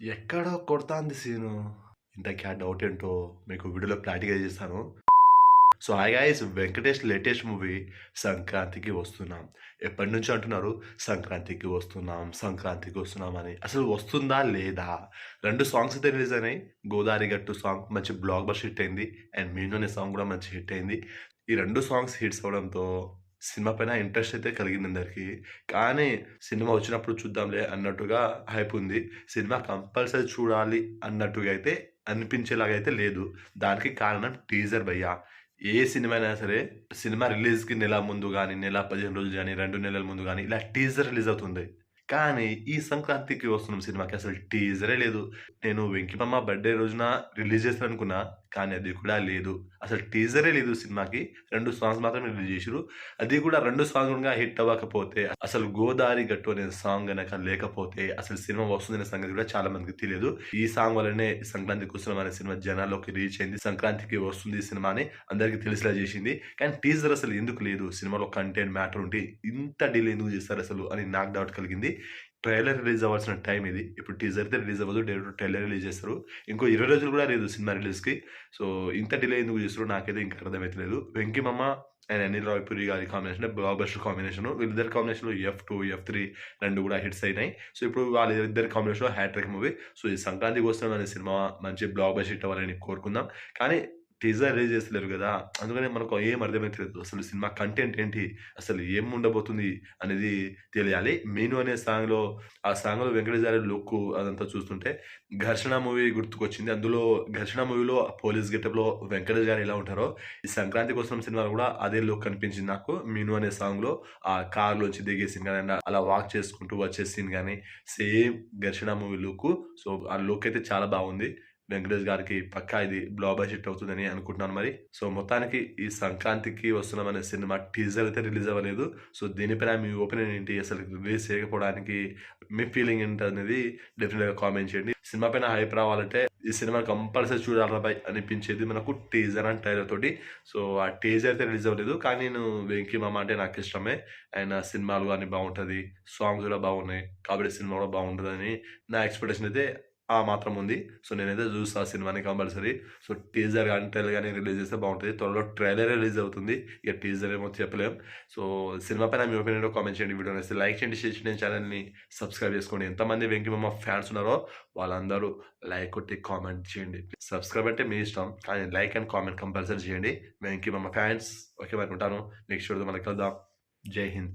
ఎక్కడో కొడతాంది సీను. ఇంతకీ ఆ డౌట్ ఏంటో మీకు వీడియోలో క్లారిటీగా చేస్తాను. So hi guys, Venkatesh latest movie సంక్రాంతికి వస్తున్నాం. ఎప్పటినుంచో అంటున్నారు సంక్రాంతికి వస్తున్నాం, సంక్రాంతికి వస్తున్నాం అని. అసలు వస్తుందా లేదా? 2 సాంగ్స్ అయితే రిలీజ్ అయినాయి. 'గోదారి గట్టు' సాంగ్ మంచి బ్లాక్ బస్టర్ హిట్ అయింది. అండ్ 'మీను' అనే సాంగ్ కూడా మంచి హిట్ అయింది. ఈ 2 సాంగ్స్ హిట్స్ అవ్వడంతో సినిమా పైన ఇంట్రెస్ట్ అయితే కలిగింది అందరికి. కానీ సినిమా వచ్చినప్పుడు చూద్దాంలే అన్నట్టుగా హైప్ ఉంది. సినిమా కంపల్సరీ చూడాలి అన్నట్టుగా అయితే అనిపించేలాగా అయితే లేదు. దానికి కారణం టీజర్ భయ్యా. ఏ సినిమా అయినా సరే సినిమా రిలీజ్‌కి నెల ముందు గాని, నెల 15 రోజులు గాని, 2 నెలల ముందు గాని ఇలా టీజర్ రిలీజ్ అవుతుంది. కానీ ఈ సంక్రాంతికి వస్తున్నాం సినిమాకి అసలు టీజరే లేదు. నేను 'వెంకి మామ' బర్త్‌డే రోజున రిలీజ్ చేస్తారనుకున్నా. కానీ అది కూడా లేదు. అసలు టీజరే లేదు సినిమాకి. 2 సాంగ్స్ మాత్రమే రిలీజ్ చేసిర్రు. అది కూడా 2 సాంగ్స్ గనుక హిట్ అవ్వకపోతే, అసలు 'గోదారి గట్టు' అనే సాంగ్ గనక లేకపోతే అసలు సినిమా వస్తుందనే సంగతి కూడా చాలా మందికి తెలియదు. ఈ సాంగ్ వల్లనే 'సంక్రాంతికి వస్తున్నాం' అనే సినిమా జనాల్లోకి రీచ్ అయింది. సంక్రాంతికి వస్తుంది ఈ సినిమా అని అందరికి తెలిసేలా చేసింది. కానీ టీజర్ అసలు ఎందుకు లేదు? సినిమాలో కంటెంట్ మ్యాటర్ ఉంటే ఇంత డిలే ఎందుకు చేస్తారు అసలు అని నాకు డౌట్ కలిగింది. ట్రైలర్ రిలీజ్ అవ్వాల్సిన టైం ఇది. ఇప్పుడు టీజర్ అయితే రిలీజ్ అవ్వదు. డైరెక్ట్ ట్రైలర్ రిలీజ్ చేస్తారు. ఇంకో 20 రోజులు కూడా లేదు సినిమా రిలీజ్‌కి. సో ఇంత డిలే ఎందుకు చేస్తున్నారో నాకైతే ఇంకా అర్థమైతలేదు. 'వెంకి మామ' అండ్ అనిల్ రావిపూడి గారి కాంబినేషన్ బ్లాక్ బస్టర్ కాంబినేషన్. వీళ్ళిద్దరి కాంబినేషన్‌లో 'ఎఫ్2, ఎఫ్3' 2 కూడా హిట్స్ అయినాయి. సో ఇప్పుడు వాళ్ళిద్దరి కాంబినేషన్‌లో హ్యాట్రిక్ మూవీ. సో ఈ సంక్రాంతికి వస్తున్నాం అనే సినిమా మంచి బ్లాక్ బస్టర్ హిట్ అవ్వాలని కోరుకుందాం. కానీ టీజర్ రిలీజ్ చేస్తలేరు గదా! అందుకనే మనకు ఏం అర్థమైతలేదు. అసలు సినిమా కంటెంట్ ఏంటి? అసలు ఏం ఉండబోతుంది అనేది తెలియాలి. 'మీను' అనే సాంగ్‌లో ఆ సాంగ్‌లో వెంకటేష్ గారి లుక్కు అదంతా చూస్తుంటే 'ఘర్షణ' మూవీ గుర్తుకొచ్చింది. అందులో 'ఘర్షణ' మూవీలో పోలీస్ గెటప్‌లో వెంకటేష్ గారు ఎలా ఉంటారో ఈ 'సంక్రాంతి కోసం' సినిమాలో కూడా అదే లుక్ కనిపించింది నాకు. 'మీను' అనే సాంగ్‌లో ఆ కార్‌లోంచి దిగే సీన్ గాని, అలా వాక్ చేసుకుంటూ వచ్చే సీన్ గాని సేమ్ 'ఘర్షణ' మూవీ లుక్కు. సో ఆ లుక్ అయితే చాలా బాగుంది. వెంకటేష్ గారికి పక్కా ఇది బ్లాక్ బస్టర్ హిట్ అవుతుందని అనుకుంటున్నాను మరి. సో మొత్తానికి ఈ సంక్రాంతికి వస్తున్నాం అనే సినిమా టీజర్ అయితే రిలీజ్ అవ్వలేదు. సో దీనిపైన మీ ఒపీనియన్ ఏంటి? అసలు రిలీజ్ చేయకపోవడానికి మీ ఫీలింగ్ ఏంటనేది డెఫినిట్‌గా కామెంట్ చేయండి. సినిమా పైన హైప్ రావాలంటే ఈ సినిమా కంపల్సరీ చూడాలిరా బాయ్ అనిపించేది మనకు టీజర్ అండ్ ట్రైలర్ తోటి. సో ఆ టీజర్ అయితే రిలీజ్ అవ్వలేదు. కానీ నేను 'వెంకి మామ' అంటే నాకు ఇష్టమే. ఆయన సినిమాలు గాని బావుంటది. సాంగ్స్ కూడా బాగున్నాయి. కాబట్టి సినిమా కూడా బాగుంటదని నా ఎక్స్‌పెక్టేషన్ అయితే ఆ మాత్రం ఉంది. సో నేనైతే చూస్తా ఆ సినిమాని కంపల్సరీ. సో టీజర్ గాని, ట్రైలర్ గాని రిలీజ్ చేస్తే బావుంటది. త్వరలో ట్రైలరే రిలీజ్ అవుతుంది. ఇక టీజర్ ఏమో చెప్పలేం. సో సినిమా పైన మీ ఒపీనియన్ కామెంట్ చేయండి. వీడియో నచ్చితే లైక్ చేయండి, షేర్ చేయండి. ఛానెల్‌ని సబ్స్క్రైబ్ చేసుకోండి. ఎంతమంది 'వెంకి మామ' ఫ్యాన్స్ ఉన్నారో వాళ్ళందరూ లైక్ కొట్టి కామెంట్ చేయండి. సబ్స్క్రైబ్ అంటే మీ ఇష్టం. కానీ లైక్ అండ్ కామెంట్ కంపల్సరీ చేయండి. 'వెంకి మామ' ఫ్యాన్స్. ఓకే మరి ఉంటాను. నెక్స్ట్ వీడియోతో మళ్ళీ కలుద్దాం. జై హింద్.